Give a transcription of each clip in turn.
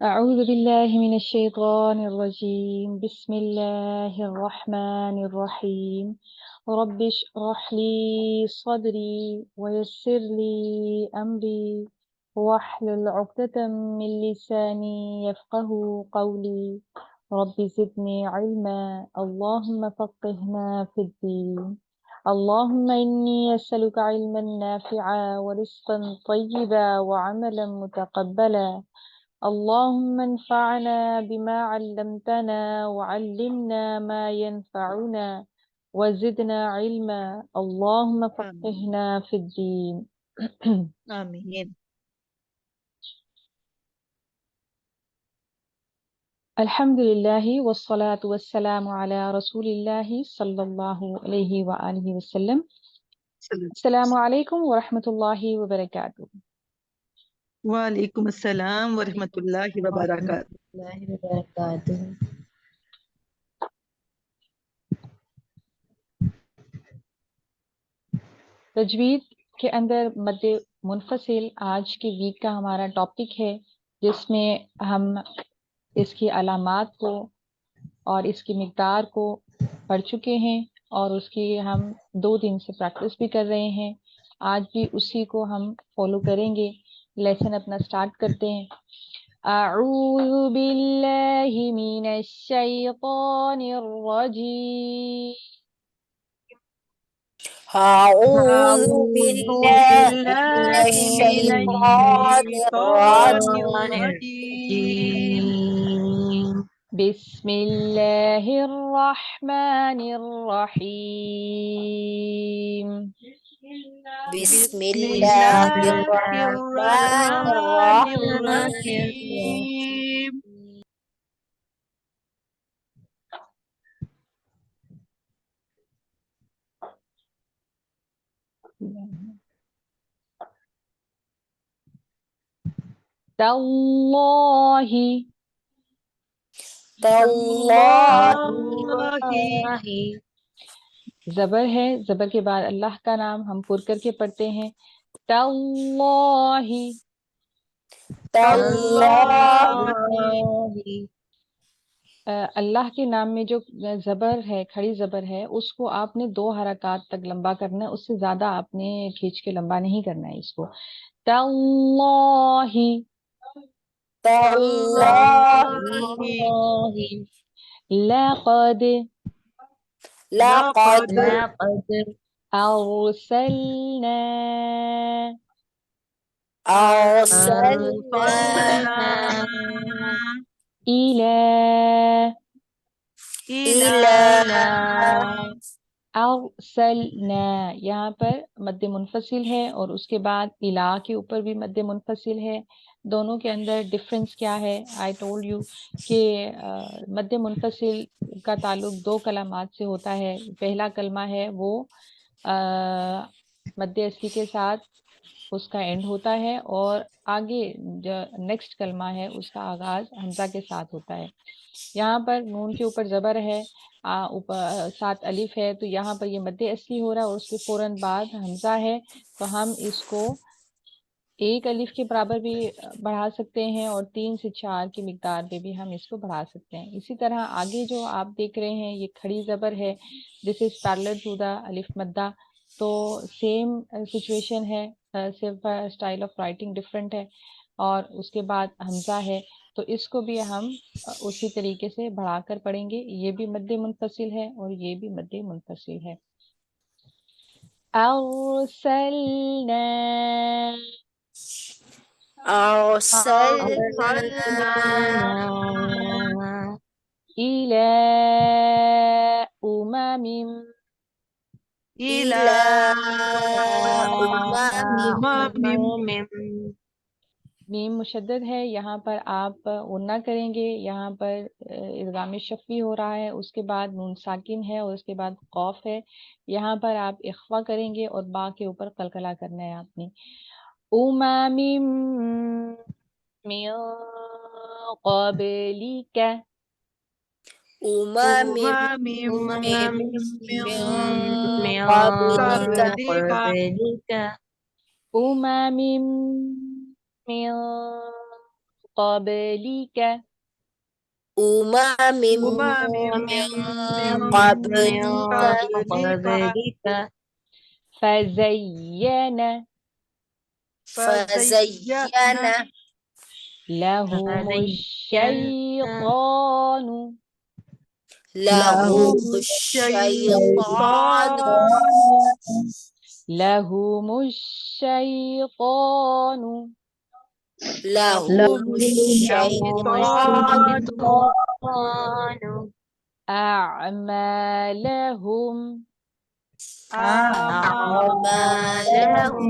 أعوذ بالله من الشيطان الرجيم. بسم الله الرحمن الرحيم. رب اشرح لي صدري ويسر لي أمري واحلل عقدة من لساني يفقه قولي. رب زدني علما، اللهم فقهنا في الدين. اللهم إني أسألك علما نافعا ورزقا طيبا وعملا متقبلا. اللهم انفعنا بما علمتنا وعلمنا ما ينفعنا وزدنا علما. اللهم آمین فقهنا في الدين. آمین. الحمد لله والصلاة والسلام على رسول الله صلى الله عليه وآله وسلم. السلام عليكم ورحمة الله وبركاته. وعلیکم السلام ورحمۃ اللہ وبرکاتہ. اللہ وبرکاتہ. تجوید کے اندر مد منفصل آج کی ویک کا ہمارا ٹاپک ہے، جس میں ہم اس کی علامات کو اور اس کی مقدار کو پڑھ چکے ہیں اور اس کی ہم 2 دن سے پریکٹس بھی کر رہے ہیں. آج بھی اسی کو ہم فالو کریں گے. لیسن اپنا سٹارٹ کرتے ہیں. اعوذ باللہ من الشیطان الرجیم. اعوذ اعوذ باللہ من باللہ من الشیطان الشیطان الرجیم. الرجیم. بسم اللہ الرحمن الرحیم. بسم بسم اللہ اللہ الرحمن الرحمن الرحیم. الرحیم. تاللہ. تاللہ اللہ زبر ہے، زبر کے بعد اللہ کا نام ہم پر کر کے پڑھتے ہیں. تاللہ. تاللہ. اللہ کے نام میں جو زبر ہے، کھڑی زبر ہے، اس کو آپ نے 2 حرکات تک لمبا کرنا ہے. اس سے زیادہ آپ نے کھینچ کے لمبا نہیں کرنا ہے اس کو. تاللہ. تاللہ. لقد لقد أرسلنا ارسلنا ارسلنا إلى الى أرسلنا. یہاں پر مد منفصل ہے اور اس کے بعد الا کے اوپر بھی مد منفصل ہے. دونوں کے اندر ڈفرنس کیا ہے؟ آئی ٹولڈ یو کہ مد منفصل کا تعلق 2 کلمات سے ہوتا ہے. پہلا کلمہ ہے وہ مد اصلی کے ساتھ اس کا اینڈ ہوتا ہے، اور آگے جو نیکسٹ کلمہ ہے اس کا آغاز حمزہ کے ساتھ ہوتا ہے. یہاں پر نون کے اوپر زبر ہے، ساتھ الف ہے، تو یہاں پر یہ مد اصلی ہو رہا ہے اور اس کے فوراً بعد حمزہ ہے. تو ہم اس کو 1 الف کے برابر بھی بڑھا سکتے ہیں اور 3 سے 4 کی مقدار پہ بھی ہم اس کو بڑھا سکتے ہیں. اسی طرح آگے جو آپ دیکھ رہے ہیں یہ کھڑی زبر ہے، دس از پیرلل ٹو دا الف مدہ. تو سیم سچویشن ہے، صرف اسٹائل آف رائٹنگ ڈفرینٹ ہے. اور اس کے بعد حمزہ ہے، تو اس کو بھی ہم اسی طریقے سے بڑھا کر پڑھیں گے. یہ بھی مد منفصل ہے اور یہ بھی مد منفصل ہے. ارسلنا ارسلنا إلى أمم. الى امم. میم مشدد ہے، یہاں پر آپ غنہ کریں گے. یہاں پر ادغام شفوی ہو رہا ہے، اس کے بعد نون ساکن ہے اور اس کے بعد قاف ہے. یہاں پر آپ اخفا کریں گے اور با کے اوپر قلقلہ کرنا ہے آپ نے. أمم من قبلك. امم من قبلك. أمم من قبلك أمم من قبلك قبلك فزين فزين لهم الشيطان لهم الشيطان الشيطان لهم الشيطان لهم الشيطان أعمالهم أعمالهم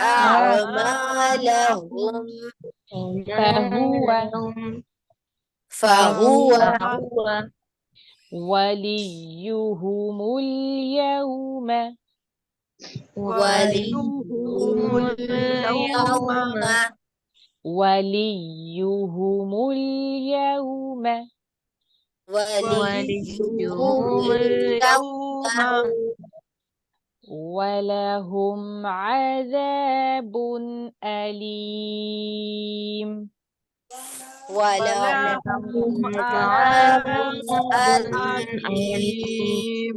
أعمالهم فهو فهو وليهم اليوم وليهم اليوم وليهم اليوم وليهم اليوم ولهم عذاب أليم ولهم عذاب أليم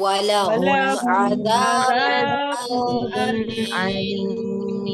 ولهم عذاب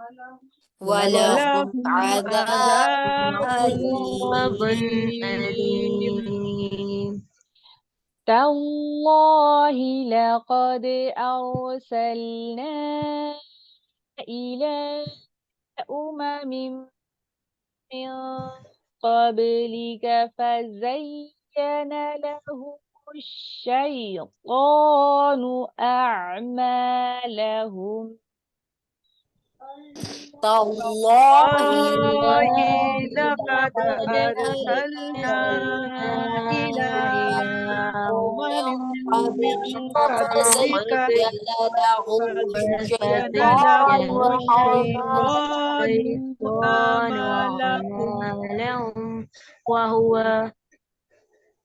ولهم ولهم عذاب عذاب أليم أليم تالله لقد أرسلنا إلى أمم من قبلك فزين لهم الشيطان أعمالهم تالله لقد أرسلنا إلى أمم من قبلك فزين لهم فزين الشيطان لهم الشيطان أعمالهم وهو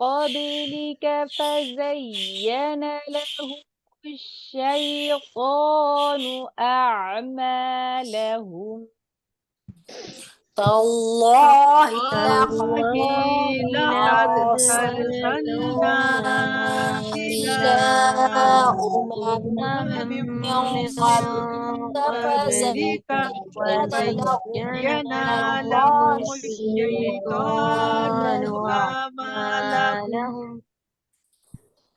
قبلك فزين لهم الشيطان أعمالهم تالله لقد أرسلنا أرسلنا إلى إلى أمم أمم من من قبلك قبلك فزين فزين لهم لهم الشيطان أعمالهم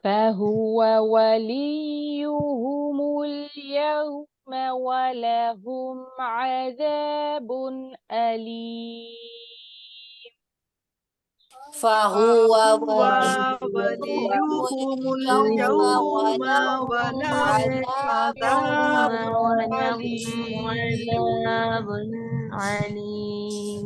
فهو وليهم اليوم ولهم عذاب أليم فهو وليهم اليوم اليوم ولهم ولهم عذاب عذاب أليم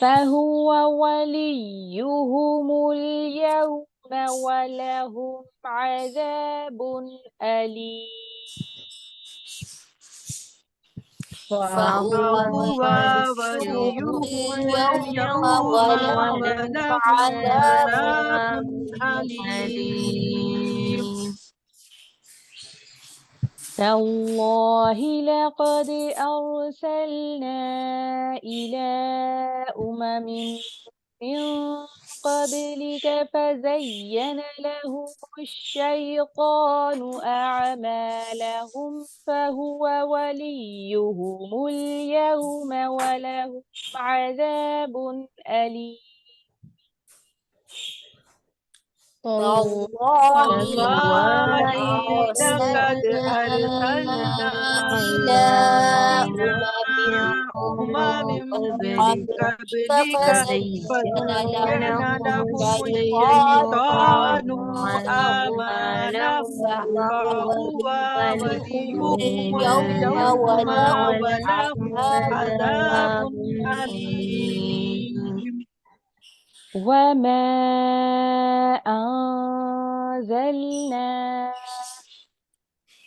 فهو وليهم اليوم ولهم عذاب أليم فهو فهو وليهم وليهم اليوم اليوم ولهم ولهم عذاب عذاب أليم. أليم. تالله لقد أرسلنا إلى أمم من قبلك فزين لهم الشيطان أعمالهم فهو وليهم اليوم ولهم عذاب أليم تالله والله لقد لقد أرسلنا أرسلنا إلى إلى أمم أمم من قبلك قبلك فزين فزين لهم لهم الشيطان الشيطان أعمالهم أعمالهم فهو وليهم وليهم اليوم اليوم ولهم ولهم عذاب عذاب أليم. أليم. وما أنزلنا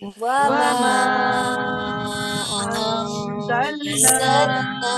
وما وما أنزلنا أنزلنا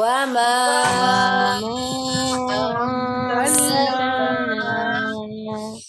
وما أنزلنا أنزلنا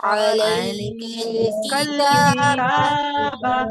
عليك عليك الكتاب الكتاب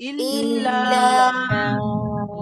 إلا إلا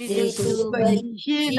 لتبين لتبين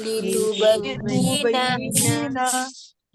لتبين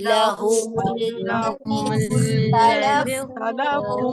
لهم لهم الذي الذي اختلفوا.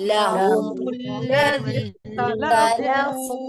لهم الذي اختلفوا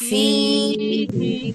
فيه.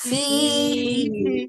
فيه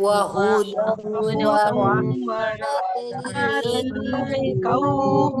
وهدى وهدى ورحمة ورحمة لقوم. للقوم.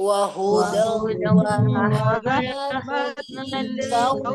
وهدى ورحمة ورحمة للقوم.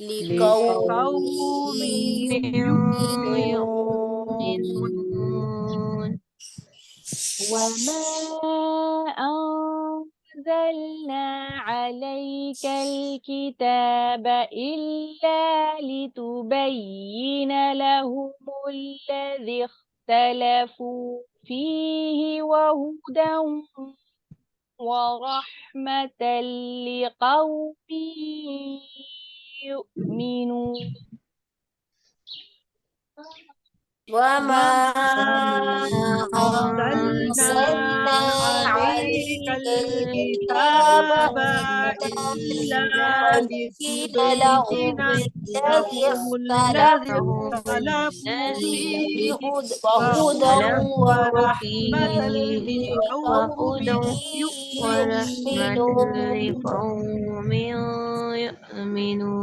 لقوم لقوم يؤمنون. يؤمنون. وما أنزلنا عليك الكتاب إلا لتبين لهم الذي اختلفوا فيه وهدى ورحمة لقوم يؤمنون وما وما أنزلنا أنزلنا عليك عليك الكتاب يابا إلا لتبين لهم الذي اختلفوا فيه وهدى ورحمة لقوم ورحمة يؤمنون. لقوم يؤمنون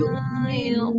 يؤمنون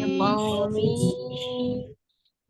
لقوم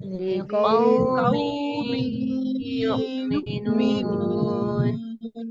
لقوم يؤمنون. يؤمنون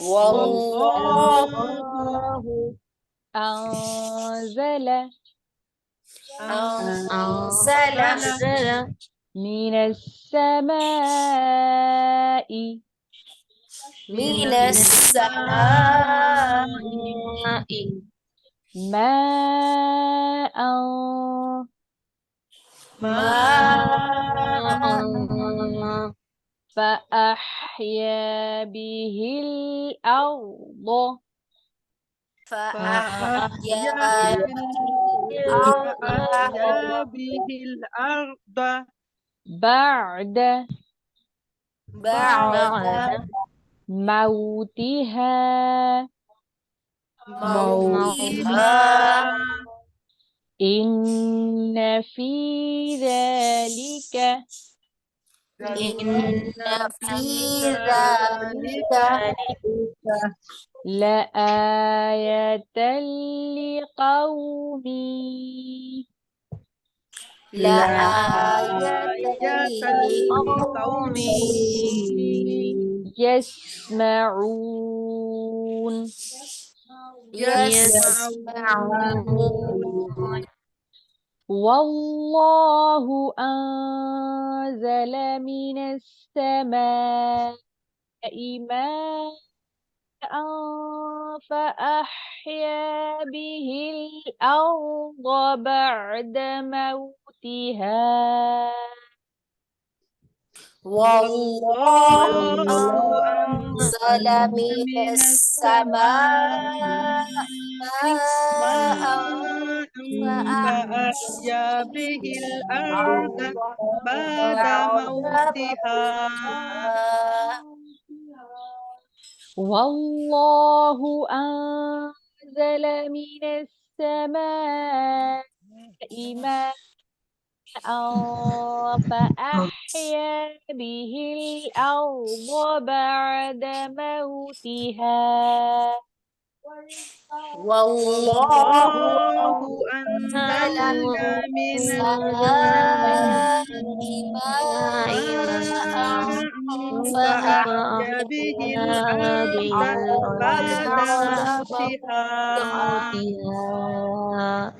والله أنزل أنزل أنزل من السماء من السماء ماء ماء فأحيا به الأرض فأحيا به الأرض بعد بعد موتها موتها إن في ذلك إن في ذلك لآية لقوم لآية لقوم يسمعون يسمعون. والله أنزل من السماء ماء فأحيا به الأرض بعد موتها والله أنزل من السماء ماء فأحيا به الأرض بعد موتها. والله أنزل من السماء ماء فأحيا به الأرض بعد موتها والله أنزل من السماء ماء فأحيا به الأرض بعد موتها.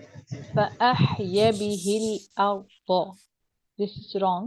فأحيا به الأرض. This is wrong.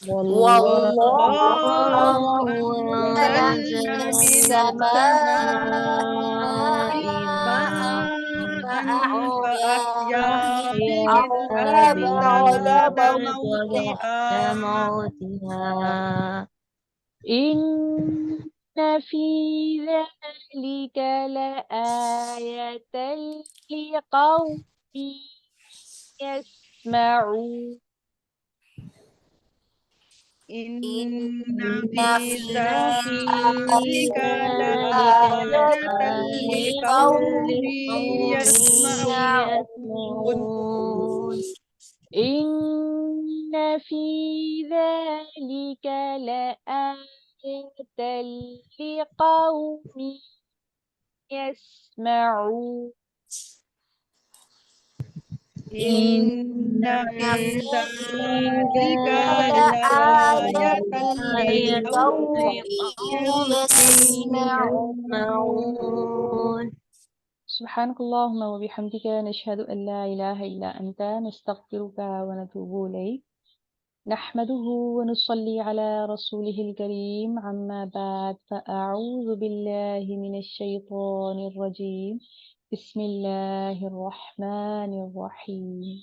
والله أنزل من السماء ماء فأحيا به الأرض بعد موتها. إن في ذلك لآية لقوم يسمعون. إن في ذلك لآية لقوم يسمعون. إن في ذلك لآية لقوم يسمعون. إن في ذلك لآية لآية لقوم لقوم يسمعون. يسمعون. سبحانك اللهم وبحمدك نشهد أن لا إله إلا أنت نستغفرك ونتوب إليك نحمده ونصلي على رسوله الكريم عما بعد فأعوذ بالله من الشيطان الرجيم بسم الله الرحمن الرحيم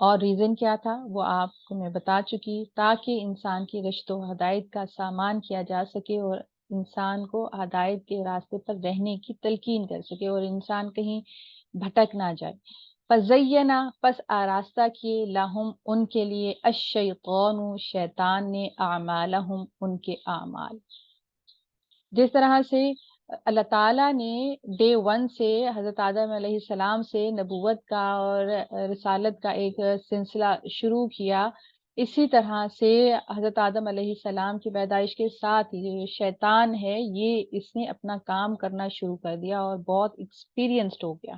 اور ریزن کیا تھا وہ آپ کو میں بتا چکی، تاکہ انسان کی گشت و ہدایت کا سامان کیا جا سکے اور انسان کو ہدایت کے راستے پر رہنے کی تلقین کر سکے اور انسان کہیں بھٹک نہ جائے۔ فزینا، پس آراستہ کیے، لہم ان کے لیے، الشیطان شیطان نے، اعمالہم ان کے اعمال۔ جس طرح سے اللہ تعالیٰ نے ڈے ون سے حضرت آدم علیہ السلام سے نبوت کا اور رسالت کا ایک سلسلہ شروع کیا، اسی طرح سے حضرت آدم علیہ السلام کی پیدائش کے ساتھ یہ شیطان ہے، یہ اس نے اپنا کام کرنا شروع کر دیا اور بہت ایکسپیرینسڈ ہو گیا،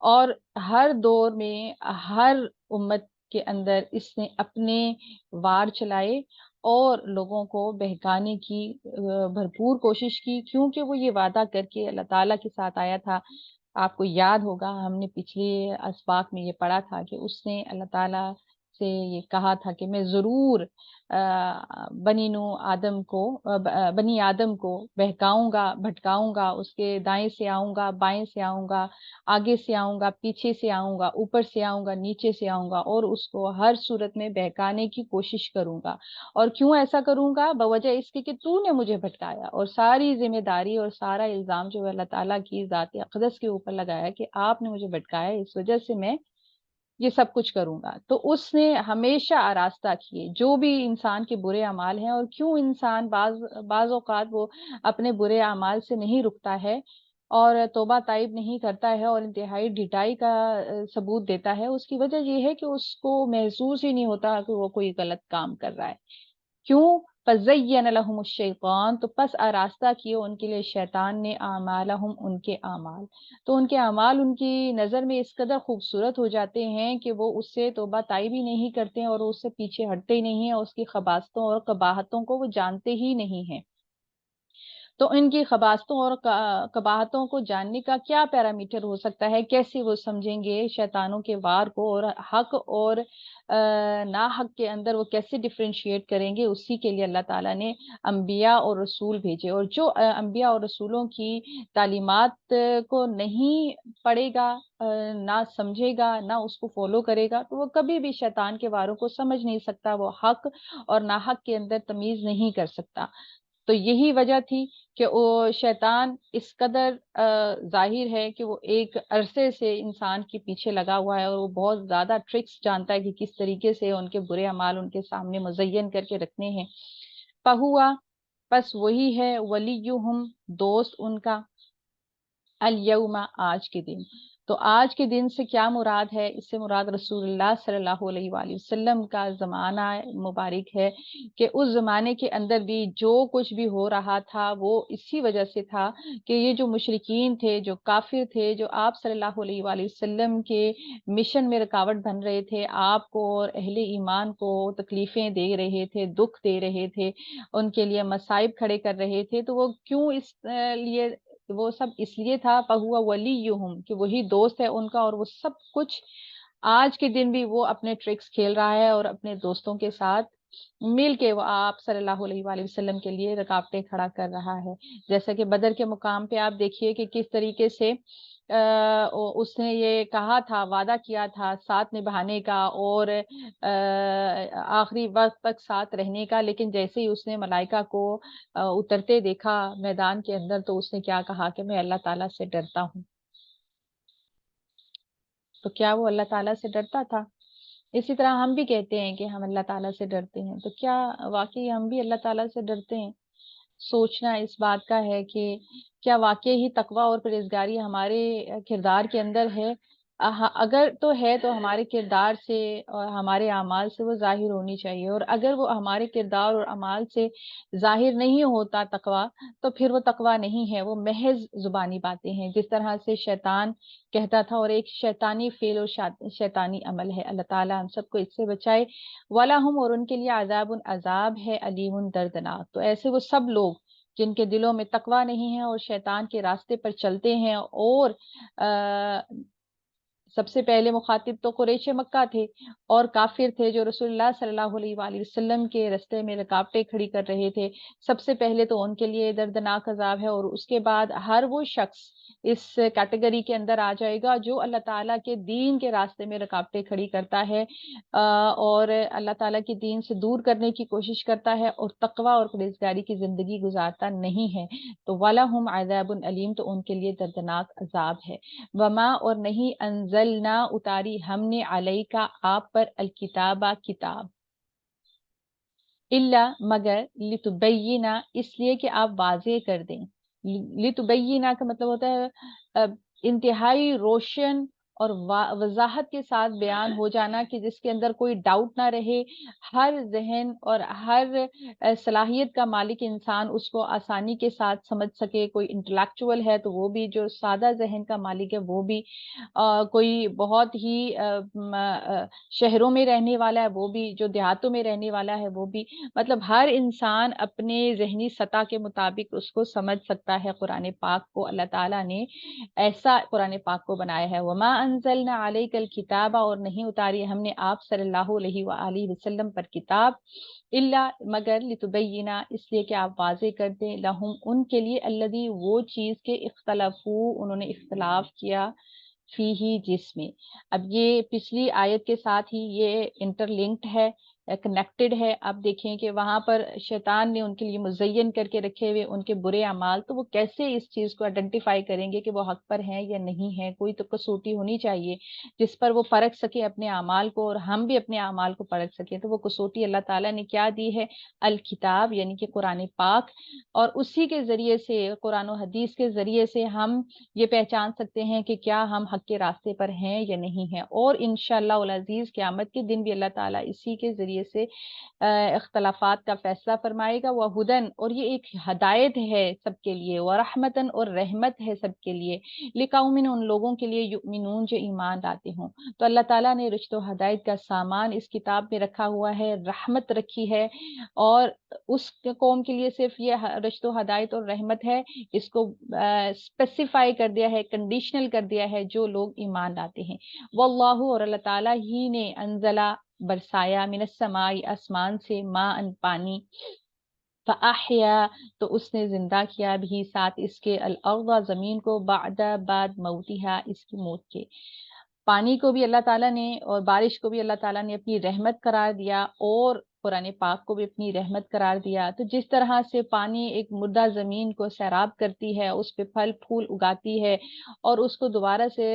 اور ہر دور میں ہر امت کے اندر اس نے اپنے وار چلائے اور لوگوں کو بہکانے کی بھرپور کوشش کی، کیونکہ وہ یہ وعدہ کر کے اللہ تعالیٰ کے ساتھ آیا تھا۔ آپ کو یاد ہوگا ہم نے پچھلے اسباق میں یہ پڑھا تھا کہ اس نے اللہ تعالیٰ سے یہ کہا تھا کہ میں ضرور بنی آدم کو بہکاؤں گا، بھٹکاؤں گا، اس کے دائیں سے آؤں گا، بائیں سے آؤں گا، آگے سے آؤں گا، پیچھے سے آؤں گا، اوپر سے آؤں گا، نیچے سے آؤں گا، اور اس کو ہر صورت میں بہکانے کی کوشش کروں گا۔ اور کیوں ایسا کروں گا؟ بوجہ اس کے کہ تو نے مجھے بھٹکایا، اور ساری ذمہ داری اور سارا الزام جو ہے اللہ تعالیٰ کی ذات اقدس کے اوپر لگایا کہ آپ نے مجھے بھٹکایا، اس وجہ سے میں یہ سب کچھ کروں گا۔ تو اس نے ہمیشہ آراستہ کیے جو بھی انسان کے برے اعمال ہیں، اور کیوں انسان بعض اوقات وہ اپنے برے اعمال سے نہیں رکتا ہے اور توبہ طائب نہیں کرتا ہے اور انتہائی ڈھٹائی کا ثبوت دیتا ہے، اس کی وجہ یہ ہے کہ اس کو محسوس ہی نہیں ہوتا کہ وہ کوئی غلط کام کر رہا ہے۔ کیوں؟ فزین لہم الشیطان، تو پس آراستہ کیے ان کے لیے شیطان نے، اعمالہم ان کے اعمال، تو ان کے اعمال ان کی نظر میں اس قدر خوبصورت ہو جاتے ہیں کہ وہ اس سے توبہ طائب ہی نہیں کرتے ہیں اور اس سے پیچھے ہٹتے ہی نہیں ہیں، اس کی خباثتوں اور قباحتوں کو وہ جانتے ہی نہیں ہیں۔ تو ان کی خباثتوں اور قباحتوں کو جاننے کا کیا پیرامیٹر ہو سکتا ہے؟ کیسے وہ سمجھیں گے شیطانوں کے وار کو، اور حق اور ناحق کے اندر وہ کیسے ڈفرینشیٹ کریں گے؟ اسی کے لیے اللہ تعالیٰ نے انبیاء اور رسول بھیجے، اور جو انبیاء اور رسولوں کی تعلیمات کو نہیں پڑھے گا، نہ سمجھے گا، نہ اس کو فالو کرے گا، تو وہ کبھی بھی شیطان کے واروں کو سمجھ نہیں سکتا، وہ حق اور ناحق کے اندر تمیز نہیں کر سکتا۔ تو یہی وجہ تھی کہ وہ شیطان اس قدر ظاہر ہے کہ وہ ایک عرصے سے انسان کے پیچھے لگا ہوا ہے، اور وہ بہت زیادہ ٹرکس جانتا ہے کہ کس طریقے سے ان کے برے اعمال ان کے سامنے مزین کر کے رکھنے ہیں۔ فہوا، پس وہی ہے، ولیہم دوست ان کا، الیوم آج کے دن۔ تو آج کے دن سے کیا مراد ہے؟ اس سے مراد رسول اللہ صلی اللہ علیہ وآلہ وسلم کا زمانہ مبارک ہے، کہ اس زمانے کے اندر بھی جو کچھ بھی ہو رہا تھا وہ اسی وجہ سے تھا کہ یہ جو مشرکین تھے، جو کافر تھے، جو آپ صلی اللہ علیہ وآلہ وسلم کے مشن میں رکاوٹ بن رہے تھے، آپ کو اور اہل ایمان کو تکلیفیں دے رہے تھے، دکھ دے رہے تھے، ان کے لیے مصائب کھڑے کر رہے تھے، تو وہ کیوں اس لیے، وہ سب اس لیے تھا، فہوا ولیہم، کہ وہی دوست ہے ان کا، اور وہ سب کچھ آج کے دن بھی وہ اپنے ٹرکس کھیل رہا ہے اور اپنے دوستوں کے ساتھ مل کے وہ آپ صلی اللہ علیہ وآلہ وسلم کے لیے رکاوٹیں کھڑا کر رہا ہے۔ جیسا کہ بدر کے مقام پہ آپ دیکھیے کہ کس طریقے سے اس نے یہ کہا تھا، وعدہ کیا تھا ساتھ نبھانے کا اور آخری وقت تک ساتھ رہنے کا، لیکن جیسے ہی اس نے ملائکہ کو اترتے دیکھا میدان کے اندر، تو اس نے کیا کہا کہ میں اللہ تعالیٰ سے ڈرتا ہوں۔ تو کیا وہ اللہ تعالیٰ سے ڈرتا تھا؟ اسی طرح ہم بھی کہتے ہیں کہ ہم اللہ تعالیٰ سے ڈرتے ہیں، تو کیا واقعی ہم بھی اللہ تعالیٰ سے ڈرتے ہیں؟ سوچنا اس بات کا ہے کہ کیا واقعی ہی تقوی اور پرہیزگاری ہمارے کردار کے اندر ہے؟ اگر تو ہے تو ہمارے کردار سے اور ہمارے اعمال سے وہ ظاہر ہونی چاہیے، اور اگر وہ ہمارے کردار اور اعمال سے ظاہر نہیں ہوتا تقوی، تو پھر وہ تقوی نہیں ہے، وہ محض زبانی باتیں ہیں، جس طرح سے شیطان کہتا تھا، اور ایک شیطانی فعل اور شیطانی عمل ہے۔ اللہ تعالیٰ ہم سب کو اس سے بچائے۔ وَلَهُمْ، اور ان کے لیے عذاب ہے، علیم دردناک۔ تو ایسے وہ سب لوگ جن کے دلوں میں تقوی نہیں ہے اور شیطان کے راستے پر چلتے ہیں اور سب سے پہلے مخاطب تو قریش مکہ تھے اور کافر تھے جو رسول اللہ صلی اللہ علیہ وآلہ وسلم کے راستے میں رکاوٹیں کھڑی کر رہے تھے. سب سے پہلے تو ان کے لیے دردناک عذاب ہے، اور اس کے بعد ہر وہ شخص اس کیٹیگری کے اندر آ جائے گا جو اللہ تعالیٰ کے دین کے راستے میں رکاوٹیں کھڑی کرتا ہے اور اللہ تعالیٰ کے دین سے دور کرنے کی کوشش کرتا ہے اور تقوی اور پرہیزگاری کی زندگی گزارتا نہیں ہے. تو وَلَهُمْ عَذَابٌ علیم، تو ان کے لیے دردناک عذاب ہے. وما، اور نہیں، انزلنا اتاری ہم نے علیکا آپ پر الکتابہ کتاب، الا مگر لتبینہ اس لیے کہ آپ واضح کر دیں. لتبینہ کا مطلب ہوتا ہے انتہائی روشن اور وضاحت کے ساتھ بیان ہو جانا کہ جس کے اندر کوئی ڈاؤٹ نہ رہے. ہر ذہن اور ہر صلاحیت کا مالک انسان اس کو آسانی کے ساتھ سمجھ سکے. کوئی انٹلیکچوئل ہے تو وہ بھی، جو سادہ ذہن کا مالک ہے وہ بھی، کوئی بہت ہی شہروں میں رہنے والا ہے وہ بھی، جو دیہاتوں میں رہنے والا ہے وہ بھی، مطلب ہر انسان اپنے ذہنی سطح کے مطابق اس کو سمجھ سکتا ہے. قرآن پاک کو اللہ تعالیٰ نے ایسا قرآن پاک کو بنایا ہے. وما انزلنا علیک الکتاب، اور نہیں اتاری ہم نے آپ صلی اللہ علیہ وآلہ وسلم پر کتاب، الا مگر لتبینہ اس لیے کہ آپ واضح کر دیں، لہم ان کے لیے، الذی وہ چیز کے اختلافو انہوں نے اختلاف کیا، فی ہی جس میں. اب یہ پچھلی آیت کے ساتھ ہی یہ انٹر لنکڈ ہے، کنیکٹڈ ہے. آپ دیکھیں کہ وہاں پر شیطان نے ان کے لیے مزین کر کے رکھے ہوئے ان کے برے اعمال، تو وہ کیسے اس چیز کو آئیڈینٹیفائی کریں گے کہ وہ حق پر ہیں یا نہیں ہیں؟ کوئی تو کسوٹی ہونی چاہیے جس پر وہ پرکھ سکے اپنے اعمال کو، اور ہم بھی اپنے اعمال کو پرکھ سکیں. تو وہ کسوٹی اللہ تعالیٰ نے کیا دی ہے؟ الکتاب، یعنی کہ قرآن پاک. اور اسی کے ذریعے سے، قرآن و حدیث کے ذریعے سے ہم یہ پہچان سکتے ہیں کہ کیا ہم حق کے راستے پر ہیں یا نہیں ہیں. اور انشاءاللہ العزیز قیامت کے دن بھی اللہ تعالیٰ اسی کے ذریعے سے اختلافات کا فیصلہ فرمائے گا. وہ ہدن، اور یہ ایک ہدایت ہے سب کے لیے، وہ رحمتن، اور رحمت ہے سب کے لیے، لقوم، ان لوگوں کے لیے، یؤمنون جو ایمان لاتے ہوں. تو اللہ تعالیٰ نے رشد و ہدایت کا سامان اس کتاب میں رکھا ہوا ہے، رحمت رکھی ہے، اور اس قوم کے لیے صرف یہ رشد و ہدایت اور رحمت ہے. اس کو اسپیسیفائی کر دیا ہے، کنڈیشنل کر دیا ہے، جو لوگ ایمان لاتے ہیں. واللہ، اور اللہ تعالیٰ ہی نے، انزلہ برسایا، من السماء آسمان سے، ماء پانی، فاحیا تو اس نے زندہ کیا، بھی ساتھ اس کے، الارض زمین کو، بعد موتها اس کی موت کے. پانی کو بھی اللہ تعالیٰ نے اور بارش کو بھی اللہ تعالیٰ نے اپنی رحمت قرار دیا، اور قرآن پاک کو بھی اپنی رحمت قرار دیا. تو جس طرح سے پانی ایک مردہ زمین کو سیراب کرتی ہے، اس پہ پھل پھول اگاتی ہے اور اس کو دوبارہ سے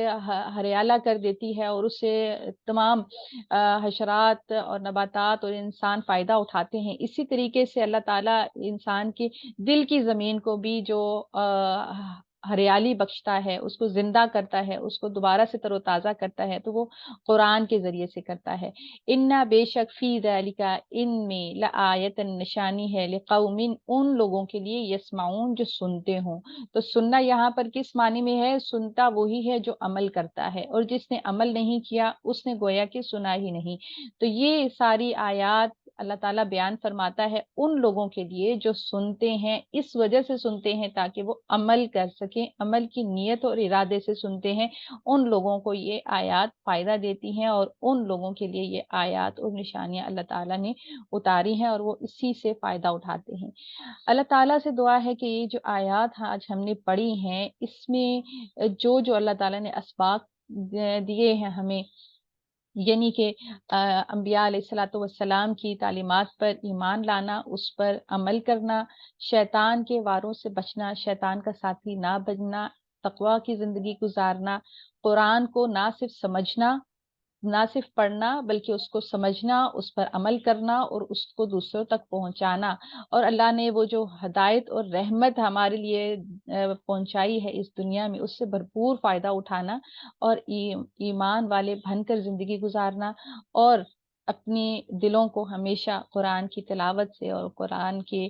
ہریالہ کر دیتی ہے، اور اس سے تمام حشرات اور نباتات اور انسان فائدہ اٹھاتے ہیں، اسی طریقے سے اللہ تعالیٰ انسان کی دل کی زمین کو بھی جو ہریالی بخشتا ہے، اس کو زندہ کرتا ہے، اس کو دوبارہ سے تر و تازہ کرتا ہے، تو وہ قرآن کے ذریعے سے کرتا ہے. انا، بے شک، فی ذالک، ان میں، لآیت، نشانی ہے، لقوم، ان لوگوں کے لیے، یسمعون جو سنتے ہوں. تو سننا یہاں پر کس معنی میں ہے؟ سنتا وہی ہے جو عمل کرتا ہے، اور جس نے عمل نہیں کیا اس نے گویا کہ سنا ہی نہیں. تو یہ ساری آیات اللہ تعالیٰ بیان فرماتا ہے ان لوگوں کے لیے جو سنتے ہیں، اس وجہ سے سنتے ہیں تاکہ وہ عمل کر سکیں، عمل کی نیت اور ارادے سے سنتے ہیں. ان لوگوں کو یہ آیات فائدہ دیتی ہیں، اور ان لوگوں کے لیے یہ آیات اور نشانیاں اللہ تعالیٰ نے اتاری ہیں، اور وہ اسی سے فائدہ اٹھاتے ہیں. اللہ تعالیٰ سے دعا ہے کہ یہ جو آیات آج ہم نے پڑھی ہیں، اس میں جو اللہ تعالیٰ نے اسباق دیے ہیں ہمیں، یعنی کہ انبیاء علیہ الصلوۃ والسلام کی تعلیمات پر ایمان لانا، اس پر عمل کرنا، شیطان کے واروں سے بچنا، شیطان کا ساتھی نہ بننا، تقوی کی زندگی گزارنا، قرآن کو نہ صرف سمجھنا، نہ صرف پڑھنا، بلکہ اس کو سمجھنا، اس پر عمل کرنا، اور اس کو دوسروں تک پہنچانا. اور اللہ نے وہ جو ہدایت اور رحمت ہمارے لیے پہنچائی ہے اس دنیا میں، اس سے بھرپور فائدہ اٹھانا، اور ایمان والے بن کر زندگی گزارنا، اور اپنی دلوں کو ہمیشہ قرآن کی تلاوت سے اور قرآن کے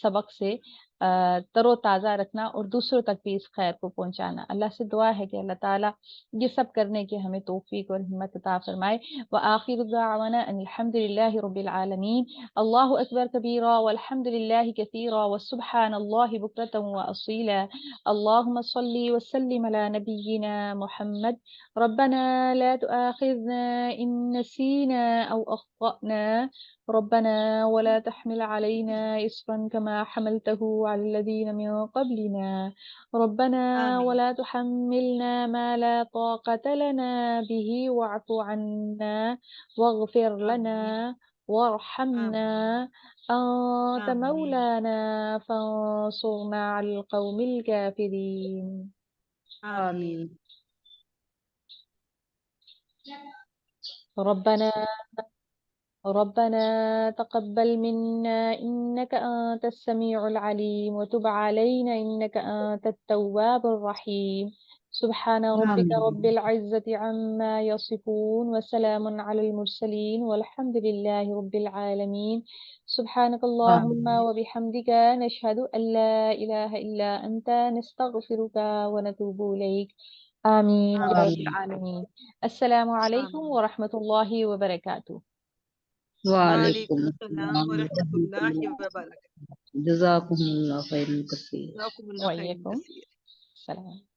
سبق سے تر و تازہ رکھنا، اور دوسروں تک بھی اس خیر کو پہنچانا. اللہ سے دعا ہے کہ اللہ تعالیٰ یہ سب کرنے کے ہمیں توفیق اور ہمت عطا فرمائے. وآخر دعوانا ان الحمد للہ رب العالمین. اللہ اکبر کبیرا والحمد للہ کثیرا وسبحان اللہ بکرۃ واصیلا. اللہم صلی وسلم علی نبینا محمد ربنا لا تؤاخذنا إن نسينا أو أخطأنا ربنا ولا تحمل علينا إصرا كما حملته على الذين من قبلنا ربنا آمين ولا تحملنا ما لا طاقة لنا به واعف عنا واغفر آمين لنا وارحمنا آمين أنت آمين مولانا فانصرنا على القوم الكافرين آمين آمين ربنا تقبل منا إنك أنت السميع العليم وتب علينا إنك أنت التواب الرحيم سبحان ربك رب آمين العزة عما يصفون وسلام على المرسلين والحمد لله رب العالمين سبحانك اللهم آمين وبحمدك نشهد أن لا إله إلا أنت نستغفرك ونتوب إليك آمين يا رب آمين آمين العالمين السلام عليكم آمين ورحمة الله وبركاته وعليكم وعليكم السلام السلام ورحمة ورحمة الله الله وبركاته جزاكم الله خيرا كثيرا جزاكم الله خيرا وإياكم كثيرا السلام